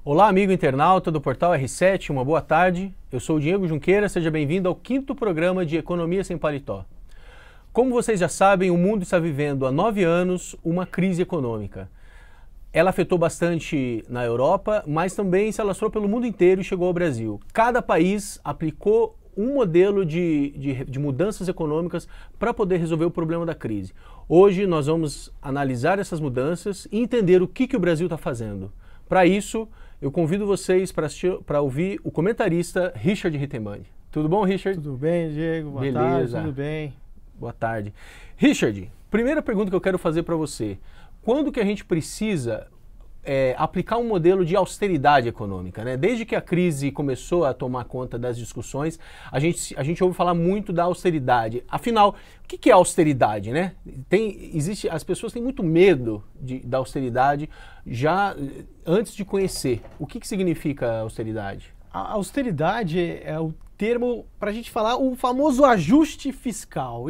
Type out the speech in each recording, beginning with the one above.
Olá, amigo internauta do Portal R7, uma boa tarde. Eu sou o Diego Junqueira, seja bem-vindo ao 5º programa de Economia Sem Paletó. Como vocês já sabem, o mundo está vivendo há 9 anos uma crise econômica. Ela afetou bastante na Europa, mas também se alastrou pelo mundo inteiro e chegou ao Brasil. Cada país aplicou um modelo de mudanças econômicas para poder resolver o problema da crise. Hoje nós vamos analisar essas mudanças e entender o que o Brasil está fazendo. Para isso, eu convido vocês para ouvir o comentarista Richard Rittemani. Tudo bom, Richard? Tudo bem, Diego? Boa tarde, tudo bem. Boa tarde. Richard, primeira pergunta que eu quero fazer para você. Quando que a gente precisa aplicar um modelo de austeridade econômica, né? Desde que a crise começou a tomar conta das discussões, a gente ouve falar muito da austeridade. Afinal, o que é austeridade, né? As pessoas têm muito medo da austeridade já antes de conhecer. O que significa austeridade? A austeridade é o termo para a gente falar o famoso ajuste fiscal.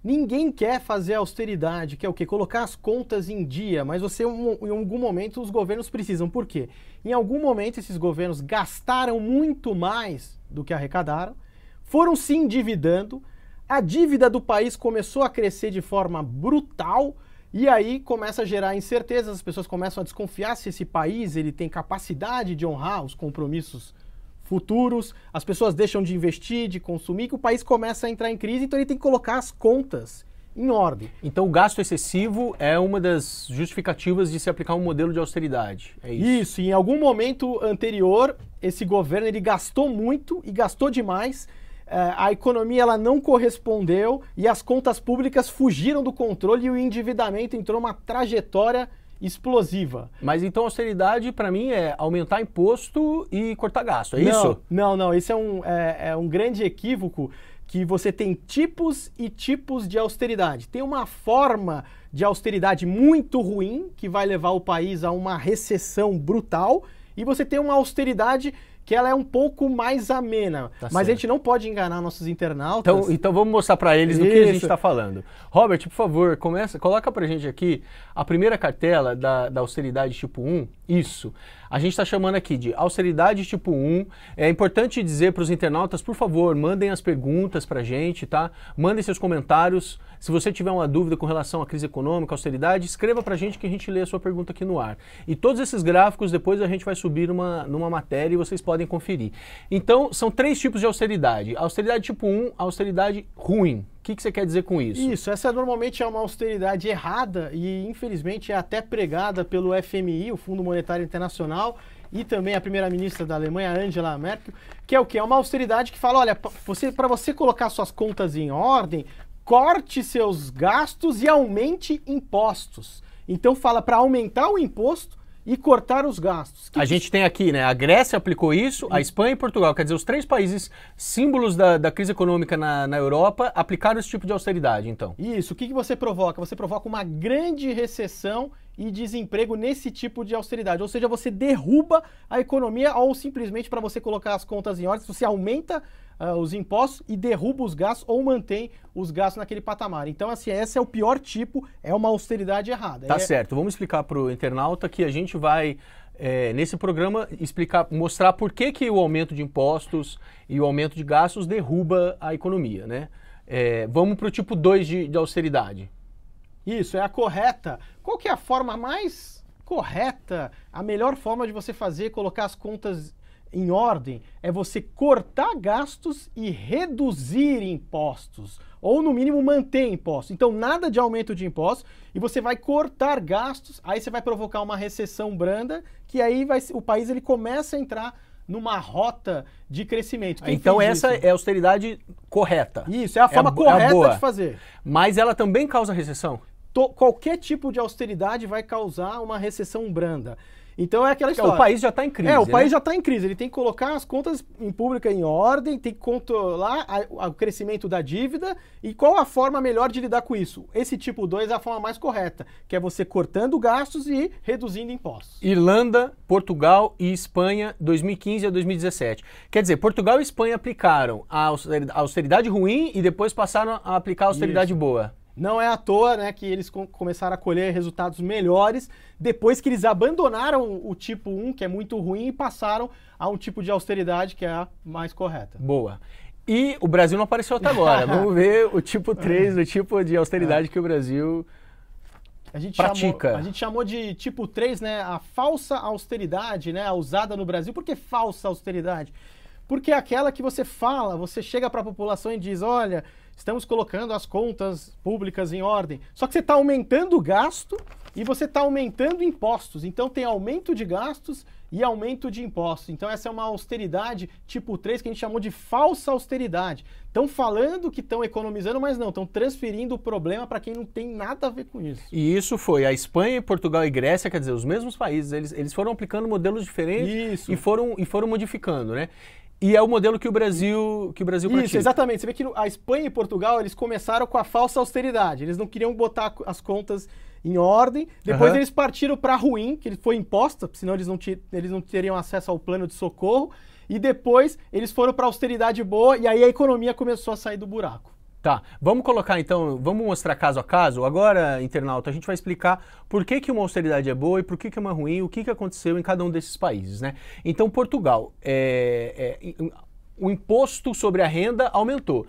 Ninguém quer fazer austeridade, que é o quê? Colocar as contas em dia, mas em algum momento os governos precisam. Por quê? Em algum momento esses governos gastaram muito mais do que arrecadaram, foram se endividando, a dívida do país começou a crescer de forma brutal e aí começa a gerar incertezas, as pessoas começam a desconfiar se esse país ele tem capacidade de honrar os compromissos futuros, as pessoas deixam de investir, de consumir, que o país começa a entrar em crise, então ele tem que colocar as contas em ordem. Então o gasto excessivo é uma das justificativas de se aplicar um modelo de austeridade, é isso? Isso, em algum momento anterior, esse governo ele gastou muito e gastou demais, a economia ela não correspondeu e as contas públicas fugiram do controle e o endividamento entrou numa trajetória explosiva. Mas então austeridade para mim é aumentar imposto e cortar gasto, é isso? Não, esse é um grande equívoco que você tem tipos e tipos de austeridade. Tem uma forma de austeridade muito ruim que vai levar o país a uma recessão brutal e você tem uma austeridade que ela é um pouco mais amena, mas certo. A gente não pode enganar nossos internautas. Então vamos mostrar para eles do que a gente está falando. Robert, por favor, coloca para a gente aqui a primeira cartela da austeridade tipo 1. Isso. A gente está chamando aqui de austeridade tipo 1. É importante dizer para os internautas, por favor, mandem as perguntas para a gente, tá? Mandem seus comentários. Se você tiver uma dúvida com relação à crise econômica, austeridade, escreva para a gente que a gente lê a sua pergunta aqui no ar. E todos esses gráficos depois a gente vai subir numa matéria e vocês podem conferir. Então, são 3 tipos de austeridade. Austeridade tipo 1, austeridade ruim. O que você quer dizer com isso? Isso, essa normalmente é uma austeridade errada e infelizmente é até pregada pelo FMI, o Fundo Monetário Internacional, e também a primeira-ministra da Alemanha, Angela Merkel, que é o quê? É uma austeridade que fala, olha, para você colocar suas contas em ordem, corte seus gastos e aumente impostos. Então fala para aumentar o imposto e cortar os gastos. A gente tem aqui, né? A Grécia aplicou isso, a Espanha e Portugal. Quer dizer, os 3 países símbolos da crise econômica na Europa aplicaram esse tipo de austeridade, então. Isso. O que você provoca? Você provoca uma grande recessão e desemprego nesse tipo de austeridade. Ou seja, você derruba a economia ou simplesmente para você colocar as contas em ordem, você aumenta os impostos e derruba os gastos ou mantém os gastos naquele patamar. Então, assim, esse é o pior tipo, é uma austeridade errada. Tá certo. Vamos explicar para o internauta que a gente vai, nesse programa, mostrar por que o aumento de impostos e o aumento de gastos derruba a economia, né? Vamos para o tipo 2 de austeridade. Isso, é a correta. Qual que é a forma mais correta, a melhor forma de você colocar as contas em ordem? É você cortar gastos e reduzir impostos, ou no mínimo manter impostos. Então nada de aumento de impostos e você vai cortar gastos, aí você vai provocar uma recessão branda, que aí o país ele começa a entrar numa rota de crescimento. Então essa é a austeridade correta. Isso, é a forma correta de fazer. Mas ela também causa recessão? Qualquer tipo de austeridade vai causar uma recessão branda. Então é aquela história. O país já está em crise. O país já está em crise. Ele tem que colocar as contas públicas em ordem, tem que controlar o crescimento da dívida. E qual a forma melhor de lidar com isso? Esse tipo 2 é a forma mais correta, que é você cortando gastos e reduzindo impostos. Irlanda, Portugal e Espanha, 2015 a 2017. Quer dizer, Portugal e Espanha aplicaram a austeridade ruim e depois passaram a aplicar a austeridade boa. Não é à toa, né, que eles começaram a colher resultados melhores depois que eles abandonaram o tipo 1, que é muito ruim, e passaram a um tipo de austeridade que é a mais correta. Boa. E o Brasil não apareceu até agora. Vamos ver o tipo 3, o tipo de austeridade que o Brasil pratica. A gente chamou de tipo 3, né, a falsa austeridade, né, a usada no Brasil. Por que falsa austeridade? Porque é aquela que você fala, você chega para a população e diz, olha, estamos colocando as contas públicas em ordem. Só que você está aumentando o gasto e você está aumentando impostos. Então tem aumento de gastos e aumento de impostos. Então essa é uma austeridade tipo 3 que a gente chamou de falsa austeridade. Estão falando que estão economizando, mas não, estão transferindo o problema para quem não tem nada a ver com isso. E isso foi a Espanha, Portugal e Grécia, quer dizer, os mesmos países, eles foram aplicando modelos diferentes e foram modificando, né? E é o modelo que o Brasil pratica. Isso, exatamente. Você vê que a Espanha e Portugal, eles começaram com a falsa austeridade. Eles não queriam botar as contas em ordem. Depois eles partiram para a ruim, que foi imposta, senão eles não teriam acesso ao plano de socorro. E depois eles foram para a austeridade boa e aí a economia começou a sair do buraco. Tá, vamos colocar então, vamos mostrar caso a caso. Agora, internauta, a gente vai explicar por que uma austeridade é boa e por que é uma ruim, o que aconteceu em cada um desses países, né? Então, Portugal, o imposto sobre a renda aumentou.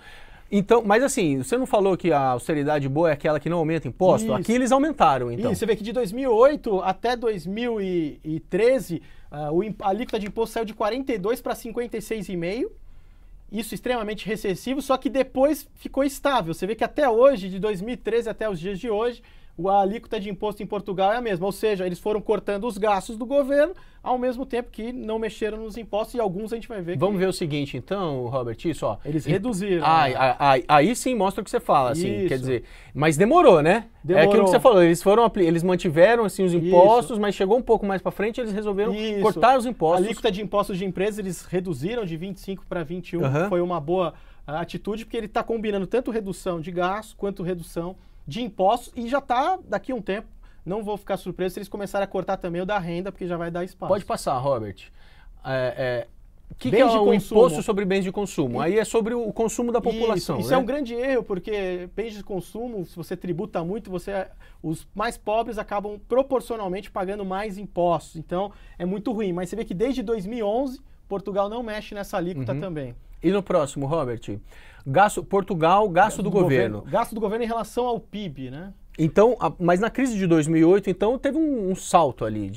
Então, mas assim, você não falou que a austeridade boa é aquela que não aumenta imposto? Isso. Aqui eles aumentaram, então. Isso, você vê que de 2008 até 2013, a alíquota de imposto saiu de 42 para 56,5%. Isso extremamente recessivo, só que depois ficou estável. Você vê que até hoje, de 2013 até os dias de hoje, a alíquota de imposto em Portugal é a mesma. Ou seja, eles foram cortando os gastos do governo, ao mesmo tempo que não mexeram nos impostos, e alguns a gente vai ver que... Vamos ver o seguinte, então, Robert, isso, ó. Eles reduziram. Aí sim mostra o que você fala, assim, isso. Quer dizer... Mas demorou, né? Demorou. É aquilo que você falou, eles mantiveram, assim, os impostos, mas chegou um pouco mais para frente, eles resolveram cortar os impostos. A alíquota de impostos de empresas, eles reduziram de 25 para 21, foi uma boa atitude, porque ele está combinando tanto redução de gastos, quanto redução de impostos, e já está, daqui a um tempo, não vou ficar surpreso se eles começarem a cortar também o da renda, porque já vai dar espaço. Pode passar, Robert. O que é o imposto sobre bens de consumo? Aí é sobre o consumo da população. Isso né? É um grande erro, porque bens de consumo, se você tributa muito, os mais pobres acabam proporcionalmente pagando mais impostos. Então, é muito ruim. Mas você vê que desde 2011, Portugal não mexe nessa alíquota também. E no próximo, Robert? Portugal, gasto do governo. Gasto do governo em relação ao PIB, né? Então, mas na crise de 2008, então, teve um salto ali.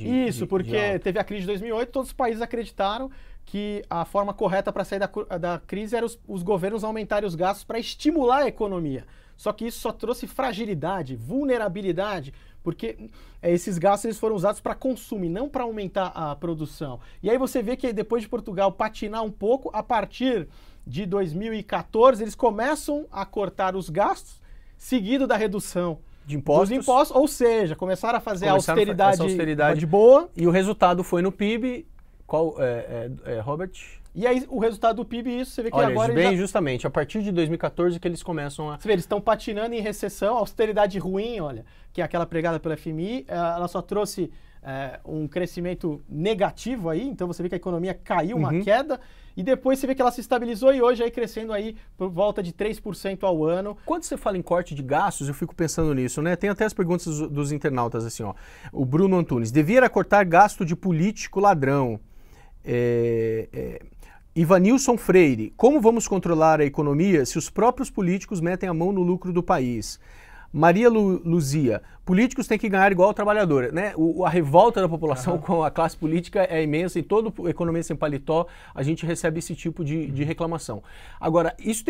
Porque teve a crise de 2008, todos os países acreditaram que a forma correta para sair da crise era os governos aumentarem os gastos para estimular a economia. Só que isso só trouxe fragilidade, vulnerabilidade, porque esses gastos eles foram usados para consumo e não para aumentar a produção. E aí você vê que depois de Portugal patinar um pouco, a partir de 2014, eles começam a cortar os gastos, seguido da redução de impostos. Dos impostos, ou seja, começaram a fazer a austeridade boa. E o resultado foi no PIB. Qual Robert? E aí o resultado do PIB, isso você vê que agora... justamente, a partir de 2014 que eles começam a... Você vê, eles estão patinando em recessão, austeridade ruim, olha, que é aquela pregada pela FMI, ela só trouxe um crescimento negativo aí, então você vê que a economia caiu, uma queda, e depois você vê que ela se estabilizou e hoje aí crescendo aí por volta de 3% ao ano. Quando você fala em corte de gastos, eu fico pensando nisso, né? Tem até as perguntas dos internautas assim, ó. O Bruno Antunes, devia cortar gasto de político ladrão. Ivanilson Freire, como vamos controlar a economia se os próprios políticos metem a mão no lucro do país? Maria Luzia, políticos têm que ganhar igual ao trabalhador, né? A revolta da população com a classe política é imensa, e toda Economia Sem Paletó a gente recebe esse tipo de reclamação. Agora, isso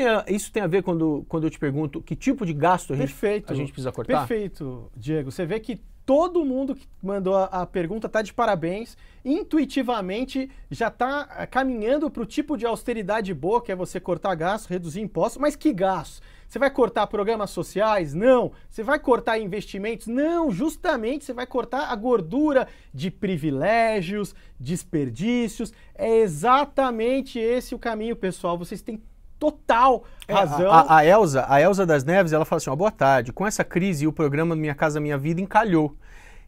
tem a ver quando eu te pergunto que tipo de gasto a gente precisa cortar? Perfeito, Diego. Você vê que todo mundo que mandou a pergunta está de parabéns, intuitivamente já está caminhando para o tipo de austeridade boa, que é você cortar gastos, reduzir impostos, mas que gastos? Você vai cortar programas sociais? Não. Você vai cortar investimentos? Não. Justamente você vai cortar a gordura de privilégios, desperdícios. É exatamente esse o caminho, pessoal. Vocês têm total razão. A Elza das Neves, ela fala assim, boa tarde, com essa crise o programa Minha Casa Minha Vida encalhou.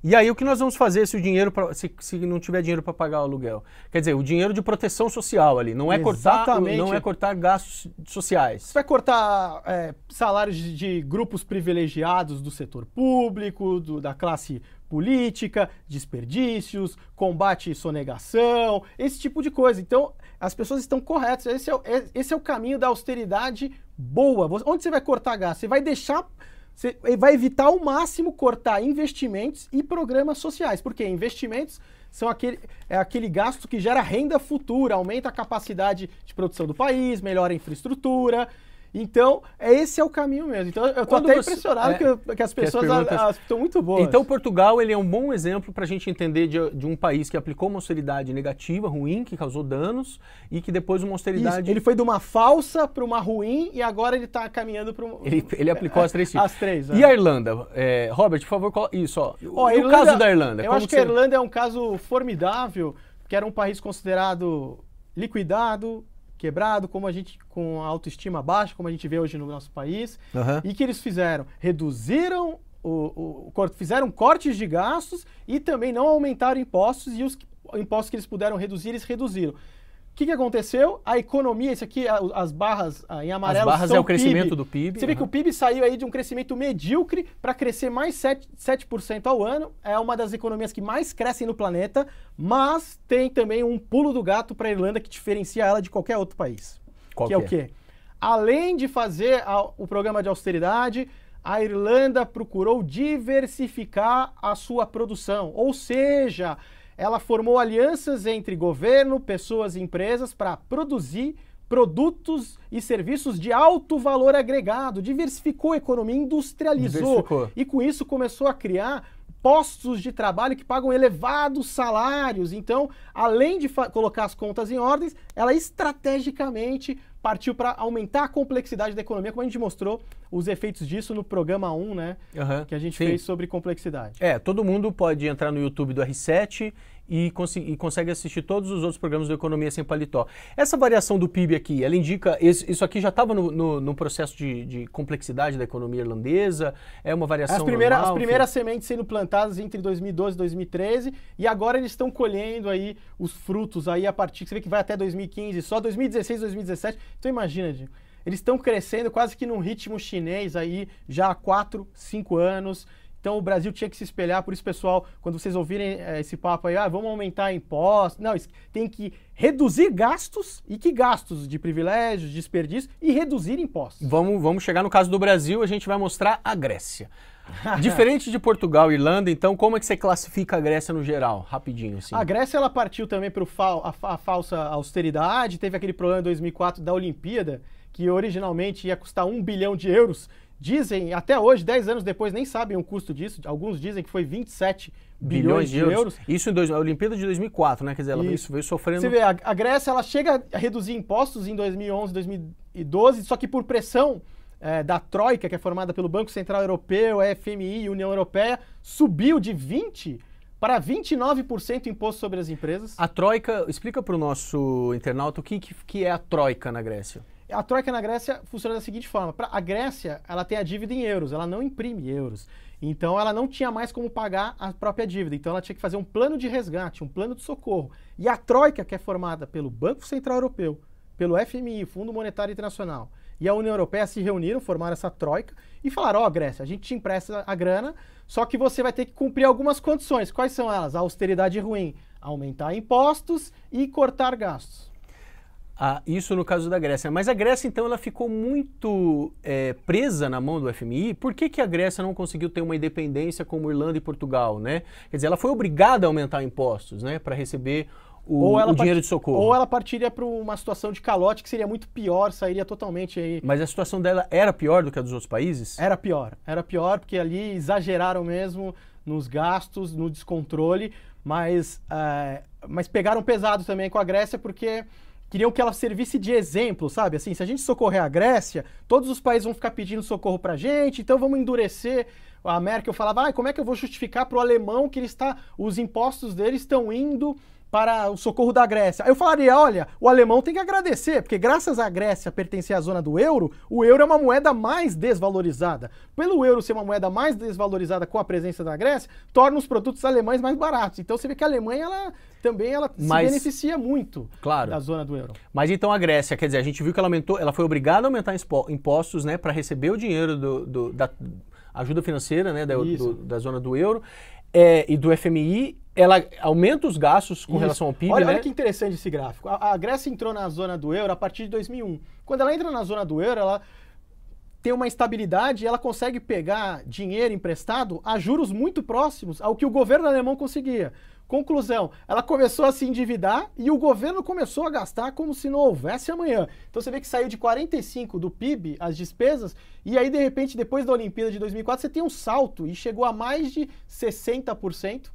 E aí o que nós vamos fazer se o dinheiro, se não tiver dinheiro para pagar o aluguel? Quer dizer, o dinheiro de proteção social ali, não é cortar gastos sociais. Você vai cortar salários de grupos privilegiados do setor público, da classe política, desperdícios, combate à sonegação, esse tipo de coisa. Então, as pessoas estão corretas. Esse é o caminho da austeridade boa. Onde você vai cortar gasto? Você vai evitar ao máximo cortar investimentos e programas sociais. Porque investimentos são aquele gasto que gera renda futura, aumenta a capacidade de produção do país, melhora a infraestrutura. Então, esse é o caminho mesmo. Então, eu estou até impressionado que as pessoas estão muito boas. Então, Portugal ele é um bom exemplo para a gente entender de um país que aplicou uma austeridade negativa, ruim, que causou danos, e que depois uma austeridade... Isso. Ele foi de uma falsa para uma ruim e agora ele está caminhando para um... Ele aplicou as três tipos. As três. E a Irlanda? Robert, por favor, isso. O caso da Irlanda. Eu acho que a Irlanda é um caso formidável, que era um país considerado liquidado, quebrado, com a autoestima baixa, como a gente vê hoje no nosso país. E que eles fizeram? Reduziram, fizeram cortes de gastos e também não aumentaram impostos, e os impostos que eles puderam reduzir, eles reduziram. O que aconteceu? A economia, isso aqui, as barras em amarelo, as barras é o crescimento do PIB. Você vê que o PIB saiu aí de um crescimento medíocre para crescer mais 7% ao ano. É uma das economias que mais crescem no planeta, mas tem também um pulo do gato para a Irlanda que diferencia ela de qualquer outro país. Qual que é o quê? Além de fazer o programa de austeridade, a Irlanda procurou diversificar a sua produção, ou seja, ela formou alianças entre governo, pessoas e empresas para produzir produtos e serviços de alto valor agregado, diversificou a economia, industrializou. E com isso começou a criar postos de trabalho que pagam elevados salários. Então, além de colocar as contas em ordem, ela estrategicamente partiu para aumentar a complexidade da economia, como a gente mostrou os efeitos disso no programa 1, né? Que a gente fez sobre complexidade. Todo mundo pode entrar no YouTube do R7 e consegue assistir todos os outros programas do Economia Sem Paletó. Essa variação do PIB aqui, ela indica, isso aqui já estava no processo de complexidade da economia irlandesa? É uma variação normal? As primeiras sementes sendo plantadas entre 2012 e 2013, e agora eles estão colhendo aí os frutos aí a partir, você vê que vai até 2015, só 2016, 2017. Então imagina, Diego, eles estão crescendo quase que num ritmo chinês aí já há 4, 5 anos. Então o Brasil tinha que se espelhar, por isso, pessoal, quando vocês ouvirem esse papo aí, vamos aumentar impostos. Não, tem que reduzir gastos, e que gastos? De privilégios, de desperdício, e reduzir impostos. Vamos chegar no caso do Brasil, a gente vai mostrar a Grécia. Diferente de Portugal e Irlanda, então, como é que você classifica a Grécia no geral? Rapidinho, assim. A Grécia, ela partiu também para a falsa austeridade, teve aquele problema em 2004 da Olimpíada, que originalmente ia custar 1 bilhão de euros. Dizem, até hoje, 10 anos depois, nem sabem o custo disso. Alguns dizem que foi 27 bilhões de euros. Isso na Olimpíada de 2004, né? Quer dizer, ela veio sofrendo... Você vê, a Grécia, ela chega a reduzir impostos em 2011, 2012, só que por pressão da Troika, que é formada pelo Banco Central Europeu, FMI e União Europeia, subiu de 20% para 29% imposto sobre as empresas. A Troika, explica para o nosso internauta o que é a Troika na Grécia. A Troika na Grécia funciona da seguinte forma: a Grécia, ela tem a dívida em euros, ela não imprime euros. Então ela não tinha mais como pagar a própria dívida. Então ela tinha que fazer um plano de resgate, um plano de socorro. E a Troika, que é formada pelo Banco Central Europeu, pelo FMI, Fundo Monetário Internacional, e a União Europeia se reuniram, formaram essa Troika e falaram: Grécia, a gente te empresta a grana, só que você vai ter que cumprir algumas condições. Quais são elas? A austeridade ruim, aumentar impostos e cortar gastos. Isso no caso da Grécia. Mas a Grécia, então, ela ficou muito presa na mão do FMI. Por que a Grécia não conseguiu ter uma independência como Irlanda e Portugal, né? Quer dizer, ela foi obrigada a aumentar impostos, né? Para receber o dinheiro de socorro. Ou ela partiria para uma situação de calote que seria muito pior, sairia totalmente aí... Mas a situação dela era pior do que a dos outros países? Era pior porque ali exageraram mesmo nos gastos, no descontrole, mas pegaram pesado também com a Grécia porque... queriam que ela servisse de exemplo, sabe? Assim, se a gente socorrer a Grécia, todos os países vão ficar pedindo socorro pra gente, então vamos endurecer. A Merkel falava, como é que eu vou justificar pro alemão que os impostos dele estão indo para o socorro da Grécia. Aí eu falaria, olha, o alemão tem que agradecer, porque graças à Grécia pertencer à zona do euro, o euro é uma moeda mais desvalorizada. Pelo euro ser uma moeda mais desvalorizada com a presença da Grécia, torna os produtos alemães mais baratos. Então você vê que a Alemanha, ela se beneficia muito da zona do euro. Mas então a Grécia, quer dizer, a gente viu que ela foi obrigada a aumentar impostos, né, para receber o dinheiro da ajuda financeira, né, da zona do euro e do FMI. Ela aumenta os gastos com relação ao PIB, né? Olha que interessante esse gráfico. A Grécia entrou na zona do euro a partir de 2001. Quando ela entra na zona do euro, ela tem uma estabilidade e ela consegue pegar dinheiro emprestado a juros muito próximos ao que o governo alemão conseguia. Conclusão, ela começou a se endividar e o governo começou a gastar como se não houvesse amanhã. Então você vê que saiu de 45% do PIB, as despesas, e aí de repente, depois da Olimpíada de 2004, você tem um salto e chegou a mais de 60%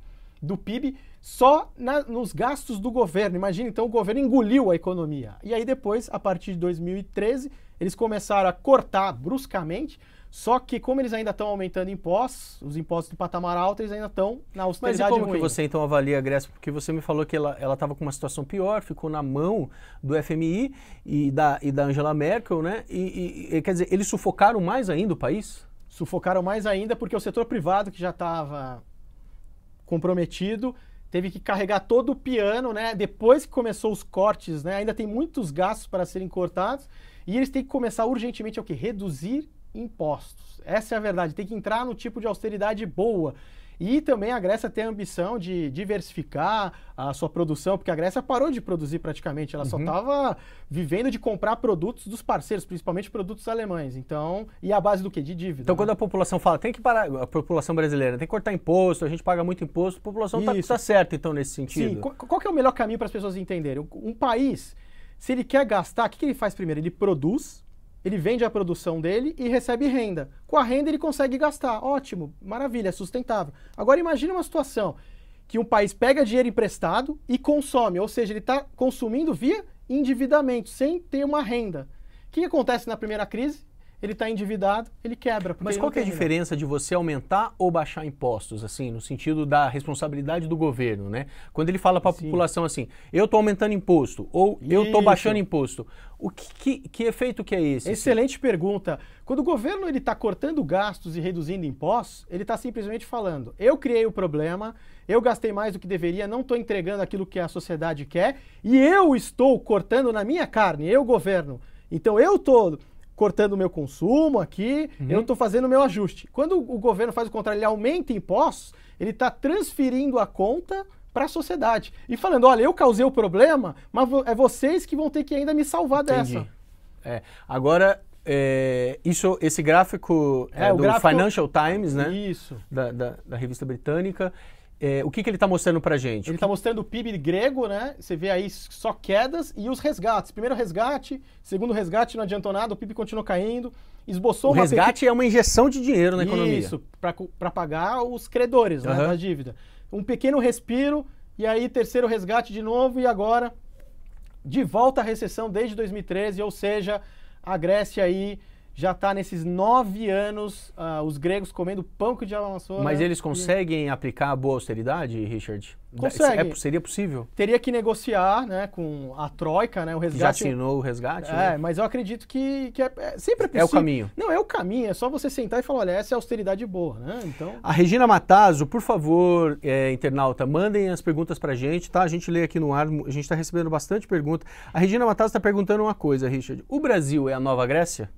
do PIB só nos gastos do governo. Imagina, então o governo engoliu a economia. E aí depois, a partir de 2013, eles começaram a cortar bruscamente, só que como eles ainda estão aumentando impostos, os impostos de patamar alto, eles ainda estão na austeridade ruim. Mas e como que você então avalia a Grécia? Porque você me falou que ela estava com uma situação pior, ficou na mão do FMI e da Angela Merkel, né? E quer dizer, eles sufocaram mais ainda o país? Sufocaram mais ainda porque o setor privado, que já estava comprometido, teve que carregar todo o piano, né? Depois que começou os cortes, né? Ainda tem muitos gastos para serem cortados e eles têm que começar urgentemente a reduzir impostos. Essa é a verdade, tem que entrar no tipo de austeridade boa. E também a Grécia tem a ambição de diversificar a sua produção, porque a Grécia parou de produzir praticamente, ela só estava vivendo de comprar produtos dos parceiros, principalmente produtos alemães. Então, e a base do quê? De dívida. Então, quando a população fala, tem que parar, a população brasileira tem que cortar imposto, a gente paga muito imposto, a população está certa, então, nesse sentido. Sim, qual que é o melhor caminho para as pessoas entenderem? Um país, se ele quer gastar, o que ele faz primeiro? Ele produz, ele vende a produção dele e recebe renda. Com a renda ele consegue gastar. Ótimo, maravilha, é sustentável. Agora imagine uma situação que um país pega dinheiro emprestado e consome, ou seja, ele está consumindo via endividamento, sem ter uma renda. O que acontece na primeira crise? Ele está endividado, ele quebra. Mas qual que é a diferença de você aumentar ou baixar impostos, assim, no sentido da responsabilidade do governo, né? Quando ele fala para a população assim, eu estou aumentando imposto ou eu estou baixando imposto, que efeito que é esse? Excelente pergunta. Quando o governo está cortando gastos e reduzindo impostos, ele está simplesmente falando, eu criei o problema, eu gastei mais do que deveria, não estou entregando aquilo que a sociedade quer e eu estou cortando na minha carne, eu governo. Então eu estou cortando o meu consumo aqui, eu estou fazendo o meu ajuste. Quando o governo faz o contrário, ele aumenta impostos, ele está transferindo a conta para a sociedade. E falando, olha, eu causei o problema, mas é vocês que vão ter que ainda me salvar dessa. Agora, esse gráfico do Financial Times, né? Isso. Da revista britânica. O que ele está mostrando para a gente? Ele está mostrando o PIB grego, né? Você vê aí só quedas e os resgates. Primeiro resgate, segundo resgate não adiantou nada, o PIB continuou caindo. Esboçou o resgate é uma injeção de dinheiro na economia. Isso, para pagar os credores, né, da dívida. Um pequeno respiro e aí terceiro resgate de novo e agora de volta à recessão desde 2013, ou seja, a Grécia aí já está nesses 9 anos, os gregos comendo pão que o diabo amassou. Mas eles conseguem aplicar a boa austeridade, Richard? Conseguem. Seria possível? Teria que negociar, né, com a Troika, né, o resgate. Já assinou o resgate? Né? Mas eu acredito que sempre é possível. É o caminho. Não, é o caminho, é só você sentar e falar, olha, essa é a austeridade boa, né? Então... A Regina Matazo, por favor, internauta, mandem as perguntas pra gente, tá? A gente lê aqui no ar, a gente está recebendo bastante pergunta. A Regina Matazo está perguntando uma coisa, Richard. O Brasil é a nova Grécia?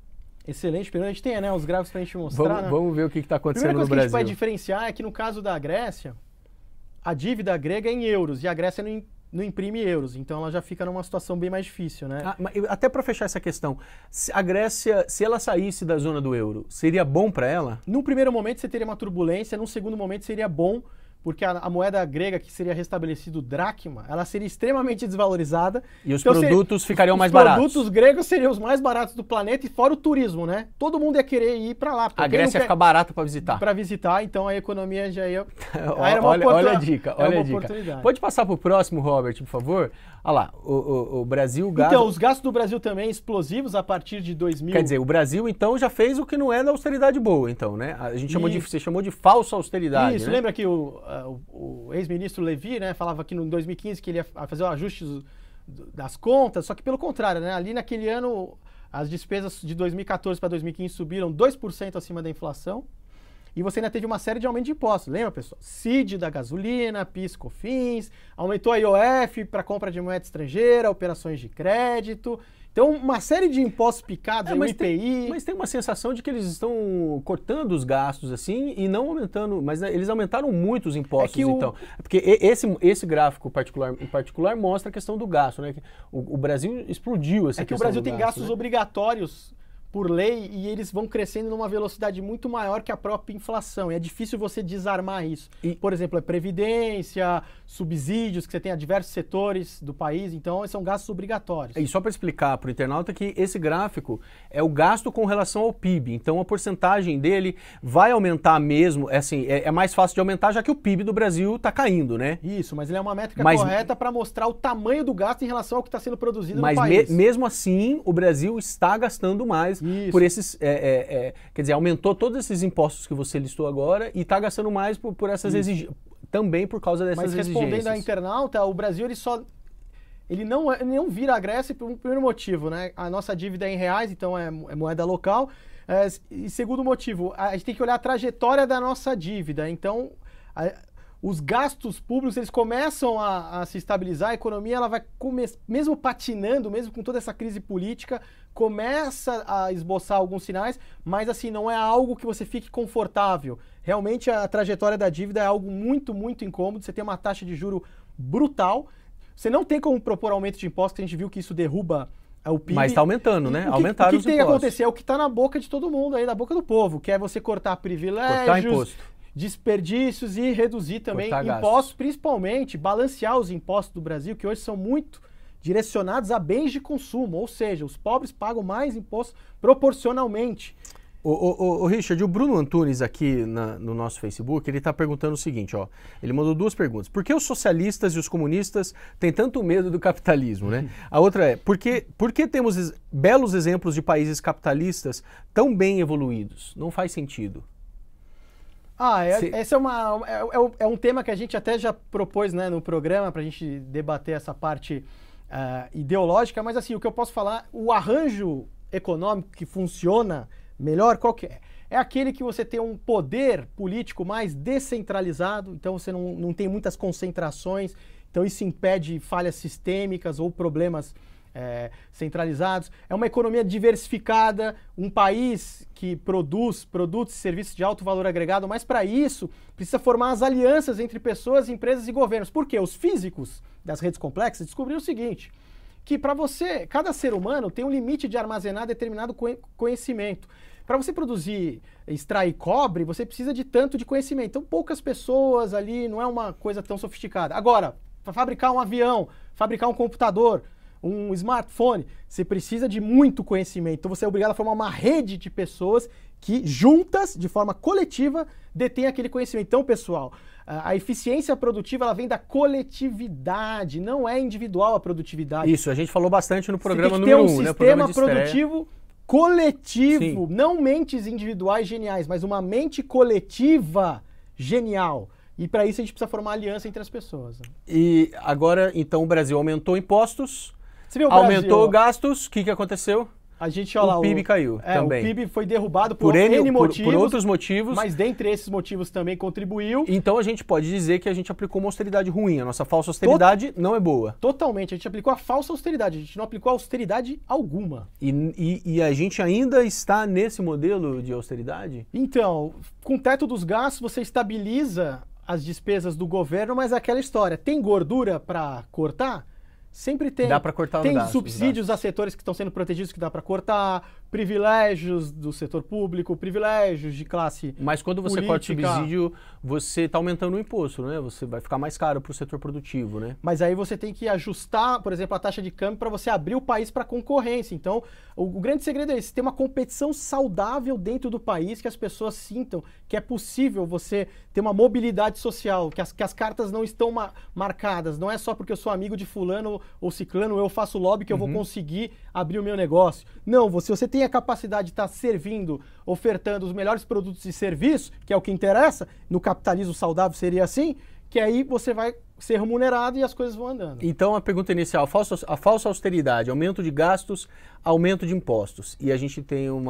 Excelente pergunta. A gente tem, né, os gráficos pra gente mostrar. Vamos ver o que está acontecendo no Brasil. A primeira coisa que a gente vai diferenciar é que no caso da Grécia, a dívida grega é em euros e a Grécia não imprime euros, então ela já fica numa situação bem mais difícil, né? Até para fechar essa questão, a Grécia, se ela saísse da zona do euro, seria bom para ela? Num primeiro momento você teria uma turbulência, num segundo momento seria bom, porque a moeda grega que seria restabelecido dracma, ela seria extremamente desvalorizada. E os produtos ficariam mais baratos. Os produtos gregos seriam os mais baratos do planeta e fora o turismo, né? Todo mundo ia querer ir para lá. A Grécia ia ficar barata para visitar. Para visitar, então a economia já ia... olha a dica, olha a dica. Oportunidade. Pode passar para o próximo, Robert, por favor? Olha lá, o Brasil... Então, os gastos do Brasil também explosivos a partir de 2000... Quer dizer, o Brasil, então, já fez o que não é da austeridade boa, então, né? Você chamou de falsa austeridade, Isso, né? lembra que o ex-ministro Levy, né, falava que em 2015 que ele ia fazer o ajuste das contas, só que pelo contrário, né, ali naquele ano as despesas de 2014 para 2015 subiram 2% acima da inflação. E você ainda teve uma série de aumentos de impostos. Lembra, pessoal? CID da gasolina, PIS, COFINS, aumentou a IOF para compra de moeda estrangeira, operações de crédito. Então, uma série de impostos picados, o IPI... Mas tem uma sensação de que eles estão cortando os gastos, assim, e não aumentando... Mas eles aumentaram muito os impostos, então. Porque esse gráfico em particular mostra a questão do gasto, né? O Brasil explodiu essa questão do gasto. É que o Brasil tem gastos né? obrigatórios por lei e eles vão crescendo numa velocidade muito maior que a própria inflação. E é difícil você desarmar isso. Por exemplo, previdência, subsídios, que você tem a diversos setores do país, então esses são gastos obrigatórios. E só para explicar para o internauta que esse gráfico é o gasto com relação ao PIB. Então a porcentagem dele vai aumentar mesmo, é mais fácil de aumentar já que o PIB do Brasil está caindo, né? Isso, mas ele é uma métrica correta para mostrar o tamanho do gasto em relação ao que está sendo produzido no país. Mas mesmo assim, o Brasil está gastando mais. Isso. Por esses, quer dizer, aumentou todos esses impostos que você listou agora e está gastando mais por essas exigências, também por causa dessas exigências. Mas respondendo à internauta, o Brasil ele não vira a Grécia por um primeiro motivo, né? A nossa dívida é em reais, então é moeda local. E segundo motivo, a gente tem que olhar a trajetória da nossa dívida. Então, os gastos públicos eles começam a se estabilizar, a economia ela vai mesmo patinando, mesmo com toda essa crise política, começa a esboçar alguns sinais, mas assim, não é algo que você fique confortável. Realmente a trajetória da dívida é algo muito, muito incômodo, você tem uma taxa de juro brutal, você não tem como propor aumento de impostos, a gente viu que isso derruba o PIB. Mas está aumentando, né? Aumentaram os impostos. O que tem que acontecer é o que está na boca de todo mundo aí, na boca do povo, que é você cortar privilégios, cortar imposto, desperdícios e reduzir também impostos, principalmente balancear os impostos do Brasil, que hoje são muito direcionados a bens de consumo, ou seja, os pobres pagam mais impostos proporcionalmente. O Richard, o Bruno Antunes aqui no nosso Facebook, ele está perguntando o seguinte, ó, ele mandou duas perguntas. Por que os socialistas e os comunistas têm tanto medo do capitalismo, né? A outra é, por que temos belos exemplos de países capitalistas tão bem evoluídos? Não faz sentido. Esse é um tema que a gente até já propôs, né, no programa para a gente debater essa parte ideológica, mas assim, o que eu posso falar, o arranjo econômico que funciona melhor, qual que é? É aquele que você tem um poder político mais descentralizado, então você não tem muitas concentrações, então isso impede falhas sistêmicas ou problemas centralizados. É uma economia diversificada, um país que produz produtos e serviços de alto valor agregado, mas para isso precisa formar as alianças entre pessoas, empresas e governos. Por quê? Os físicos das redes complexas descobriram o seguinte, que para você, cada ser humano tem um limite de armazenar determinado conhecimento. Para você extrair cobre, você precisa de tanto de conhecimento. Então poucas pessoas ali, não é uma coisa tão sofisticada. Agora, para fabricar um avião, fabricar um computador, um smartphone, você precisa de muito conhecimento. Então você é obrigado a formar uma rede de pessoas que juntas, de forma coletiva, detêm aquele conhecimento. Então, pessoal, a eficiência produtiva ela vem da coletividade, não é individual a produtividade. Isso, a gente falou bastante no programa número 1, né? Um sistema produtivo coletivo, sim. Não mentes individuais geniais, mas uma mente coletiva genial. E para isso a gente precisa formar aliança entre as pessoas. Né? E agora, então, o Brasil aumentou impostos, aumentou gastos, o que aconteceu? A gente, olha lá, o PIB caiu também. O PIB foi derrubado por N motivos. Por outros motivos. Mas dentre esses motivos também contribuiu. Então a gente pode dizer que a gente aplicou uma austeridade ruim. A nossa falsa austeridade não é boa. Totalmente. A gente aplicou a falsa austeridade. A gente não aplicou austeridade alguma. E a gente ainda está nesse modelo de austeridade? Então, com o teto dos gastos, você estabiliza as despesas do governo, mas é aquela história. Tem gordura para cortar? Sempre tem. Dá para cortar os gastos. Tem subsídios a setores que estão sendo protegidos que dá para cortar, privilégios do setor público, privilégios de classe política. Mas quando você corta o subsídio, você está aumentando o imposto, né? Você vai ficar mais caro para o setor produtivo, né? Mas aí você tem que ajustar, por exemplo, a taxa de câmbio para você abrir o país para concorrência. Então, o grande segredo é esse, ter uma competição saudável dentro do país, que as pessoas sintam que é possível você ter uma mobilidade social, que as cartas não estão marcadas, não é só porque eu sou amigo de fulano ou ciclano, eu faço lobby que eu vou conseguir abrir o meu negócio. Não, se você tem tem a capacidade de estar servindo, ofertando os melhores produtos e serviços, que é o que interessa, no capitalismo saudável seria assim, que aí você vai ser remunerado e as coisas vão andando. Então a pergunta inicial, a falsa austeridade, aumento de gastos, aumento de impostos. E a gente tem um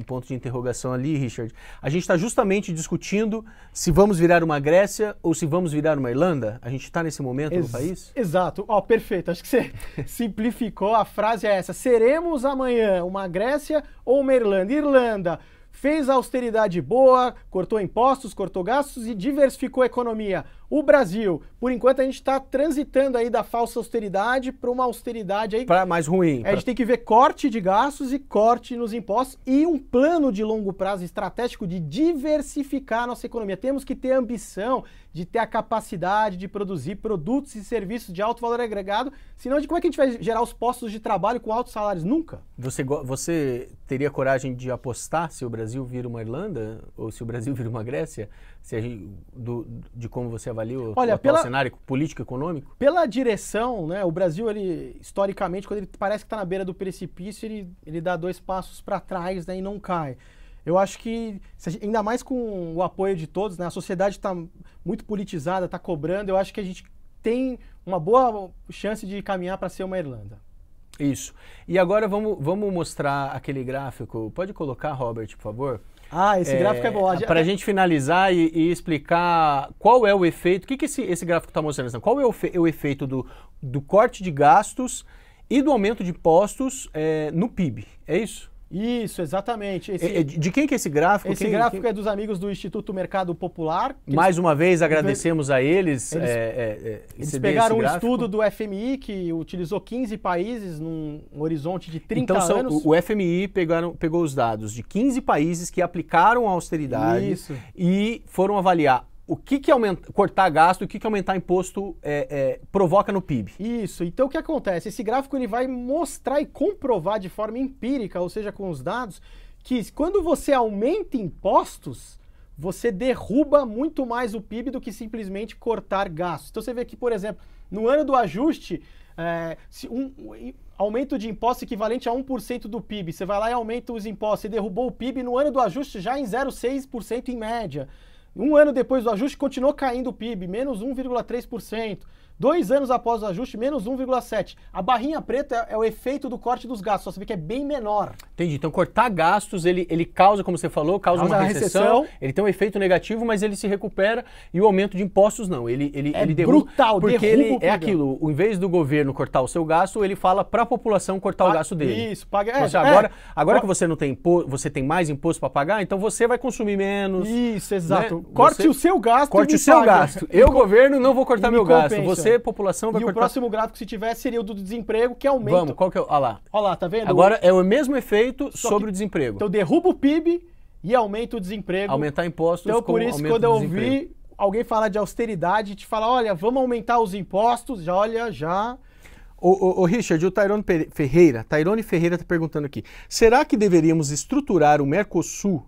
ponto de interrogação ali, Richard. A gente está justamente discutindo se vamos virar uma Grécia ou se vamos virar uma Irlanda? A gente está nesse momento no país? Exato. Perfeito. Acho que você simplificou. A frase é essa. Seremos amanhã uma Grécia ou uma Irlanda? Irlanda fez a austeridade boa, cortou impostos, cortou gastos e diversificou a economia. O Brasil, por enquanto, a gente está transitando aí da falsa austeridade para uma austeridade aí... Para mais ruim. A gente tem que ver corte de gastos e corte nos impostos e um plano de longo prazo estratégico de diversificar a nossa economia. Temos que ter ambição de ter a capacidade de produzir produtos e serviços de alto valor agregado, senão de como é que a gente vai gerar os postos de trabalho com altos salários? Nunca. Você teria coragem de apostar se o Brasil vira uma Irlanda ou se o Brasil vira uma Grécia? De como você avalia o atual cenário político econômico? Pela direção, né, o Brasil, ele, historicamente, quando ele parece que está na beira do precipício, ele dá 2 passos para trás, né, e não cai. Eu acho que, ainda mais com o apoio de todos, né, a sociedade está muito politizada, está cobrando, eu acho que a gente tem uma boa chance de caminhar para ser uma Irlanda. Isso. E agora vamos mostrar aquele gráfico. Pode colocar, Robert, por favor? Esse gráfico é bom. Para a gente finalizar e explicar qual é o efeito, o que esse gráfico está mostrando? Qual é o efeito do corte de gastos e do aumento de impostos no PIB, é isso? Isso, exatamente. De quem que é esse gráfico? Esse gráfico é dos amigos do Instituto Mercado Popular. Mais uma vez, agradecemos a eles. Eles pegaram um estudo do FMI que utilizou 15 países num horizonte de 30 anos. O FMI pegou os dados de 15 países que aplicaram a austeridade e foram avaliar o que cortar gasto, o que aumentar imposto provoca no PIB. Isso. Então o que acontece? Esse gráfico ele vai mostrar e comprovar de forma empírica, ou seja, com os dados, que quando você aumenta impostos, você derruba muito mais o PIB do que simplesmente cortar gastos. Então você vê que, por exemplo, no ano do ajuste, aumento de impostos equivalente a 1% do PIB, você vai lá e aumenta os impostos, você derrubou o PIB no ano do ajuste já em 0,6% em média. Um ano depois do ajuste, continuou caindo o PIB, menos 1,3%. 2 anos após o ajuste, menos 1,7%. A barrinha preta é o efeito do corte dos gastos, só você vê que é bem menor. Entendi. Então, cortar gastos, ele causa, como você falou, causa uma recessão. Ele tem um efeito negativo, mas ele se recupera. E o aumento de impostos, não. Ele derruba. Brutal, porque ele é aquilo. Em vez do governo cortar o seu gasto, ele fala para a população cortar o gasto dele. Isso, paga. Agora que você não tem você tem mais imposto para pagar, então você vai consumir menos. Isso, exato. Né? Corte o seu gasto. Corte o seu gasto. Eu, governo, não vou cortar meu gasto. Você, população, vai cortar. E o próximo gráfico, se tiver, seria o do desemprego, que aumenta. Vamos, qual que é? Olha lá. Olha lá, tá vendo? Agora é o mesmo efeito sobre o desemprego. Então derruba o PIB e aumenta o desemprego. Aumentar impostos. Então por isso, quando eu ouvi alguém falar de austeridade, te falar, olha, vamos aumentar os impostos, já... Ô Richard, o Tairone Ferreira está perguntando aqui, será que deveríamos estruturar o Mercosul?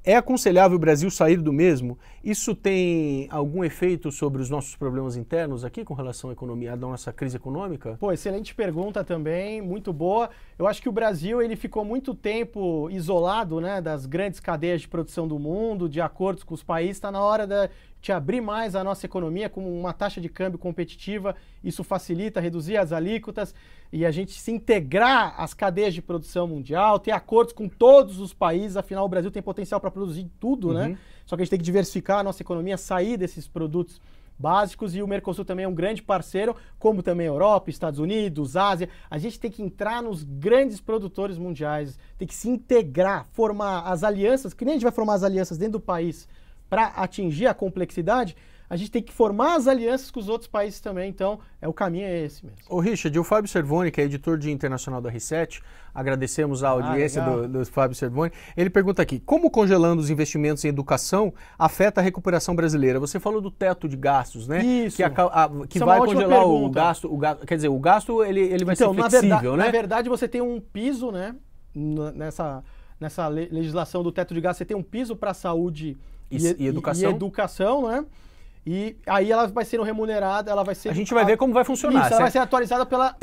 É aconselhável o Brasil sair do mesmo? Isso tem algum efeito sobre os nossos problemas internos aqui com relação à economia, à nossa crise econômica? Pô, excelente pergunta também, muito boa. Eu acho que o Brasil ele ficou muito tempo isolado, né, das grandes cadeias de produção do mundo, de acordos com os países. Está na hora de abrir mais a nossa economia com uma taxa de câmbio competitiva. Isso facilita reduzir as alíquotas e a gente se integrar às cadeias de produção mundial, ter acordos com todos os países. Afinal, o Brasil tem potencial para produzir tudo, né? Só que a gente tem que diversificar a nossa economia, sair desses produtos básicos, e o Mercosul também é um grande parceiro, como também a Europa, Estados Unidos, Ásia. A gente tem que entrar nos grandes produtores mundiais, tem que se integrar, formar as alianças, que nem a gente vai formar as alianças dentro do país para atingir a complexidade, a gente tem que formar as alianças com os outros países também, então o caminho é esse mesmo. Ô Richard, o Fábio Servoni, que é editor de internacional da R7, agradecemos a audiência do Fábio Servoni, ele pergunta aqui, como congelando os investimentos em educação afeta a recuperação brasileira? Você falou do teto de gastos, né? Isso. Que vai congelar o gasto, quer dizer, o gasto ele vai ser flexível, né? Na verdade, você tem um piso, né? Nessa legislação do teto de gastos, você tem um piso para saúde e educação, né? E aí ela vai sendo remunerada, ela vai ser... A gente vai ver como vai funcionar. Isso, ela vai ser atualizada pela...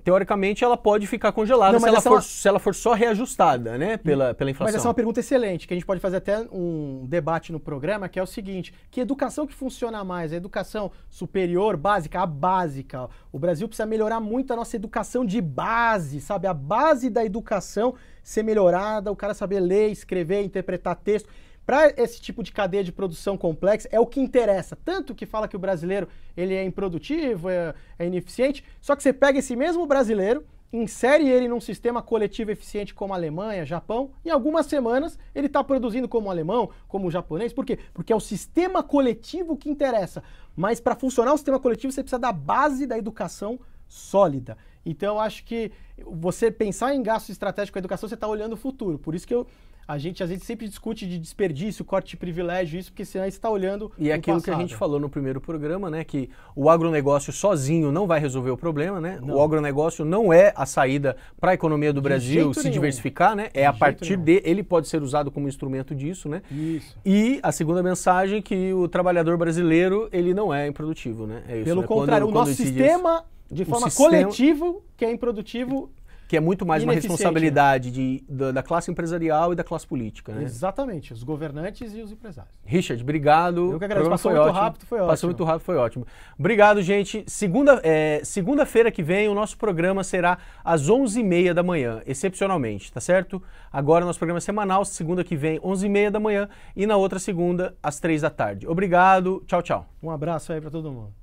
Teoricamente, ela pode ficar congelada se ela for só reajustada, né, pela inflação. Mas essa é uma pergunta excelente, que a gente pode fazer até um debate no programa, que é o seguinte: que educação que funciona mais? A educação superior, básica, a básica. O Brasil precisa melhorar muito a nossa educação de base, sabe? A base da educação ser melhorada, o cara saber ler, escrever, interpretar texto. Para esse tipo de cadeia de produção complexa, é o que interessa. Tanto que fala que o brasileiro ele é improdutivo, é ineficiente, só que você pega esse mesmo brasileiro, insere ele num sistema coletivo eficiente como a Alemanha, Japão, em algumas semanas ele está produzindo como o alemão, como o japonês. Por quê? Porque é o sistema coletivo que interessa. Mas para funcionar o sistema coletivo, você precisa da base da educação sólida. Então eu acho que você pensar em gasto estratégico com a educação, você está olhando o futuro. Por isso que a gente sempre discute de desperdício, corte de privilégio, isso, porque senão você está olhando e é aquilo que a gente falou no primeiro programa, né, que o agronegócio sozinho não vai resolver o problema, né? Não. O agronegócio não é a saída para a economia do Brasil se diversificar, né? É a partir ele pode ser usado como instrumento disso, né? Isso. E a segunda mensagem que o trabalhador brasileiro, ele não é improdutivo, né? É isso, pelo contrário, o nosso sistema, de forma coletiva, que é improdutivo, que é muito mais uma responsabilidade da classe empresarial e da classe política, né? Exatamente, os governantes e os empresários. Richard, obrigado. Eu que agradeço, passou muito rápido, foi ótimo. Passou muito rápido, foi ótimo. Obrigado, gente. Segunda-feira que vem o nosso programa será às 11h30 da manhã, excepcionalmente, tá certo? Agora nosso programa é semanal, segunda que vem, 11h30 da manhã e na outra segunda, às 3 da tarde. Obrigado, tchau, tchau. Um abraço aí para todo mundo.